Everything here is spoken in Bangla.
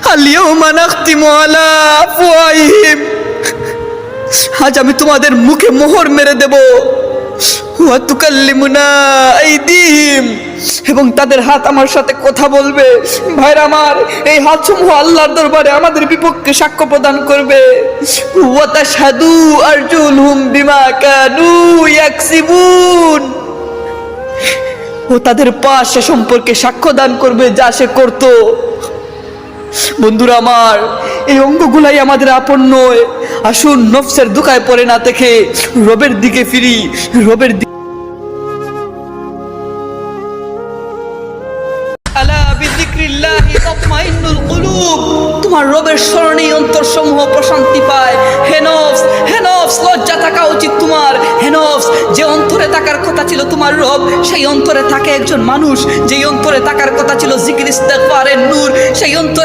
আল-ইয়াউমা নাখতিমু আলা আফওয়াহিহিম, আজ আমি তোমাদের মুখে মোহর মেরে দেব। ওয়া তুকাল্লিমুনা আইদিহিম, এবং তাদের হাত আমার সাথে কথা বলবে। ভাইরা আমার, এই হাতসমূহ আল্লাহর দরবারে আমাদের বিপক্ষে সাক্ষ্য প্রদান করবে। ওয়া তাশহাদু আরজুলহুম বিমা কানু ইয়াকসিবুন, ও তাদের পা সে সম্পর্কে সাক্ষ্য দান করবে যা সে করত। বন্ধুরা আমার, এই অঙ্গগুলাই আমাদের আপন নয়। আসুন নফসের দুকায় পড়ে না থেকে রবের দিকে ফিরি, রবের দিকে। আলা বিযিকরিল্লাহি তাতমাইন্নুল কুলুব, তোমার রবের স্মরণে অন্তর সমূহ প্রশান্তি পায়। হে নফস, হে নফস, লজ্জা থাকা উচিত তোমার। হে নফস, যে অন্তরে থাকার কথা ছিল তোমার রব, সেই অন্তরে থাকে একজন মানুষ। যেই অন্তরে থাকার কথা ছিল জিকির ইস্তেগফারের নূর, সেই অন্তরে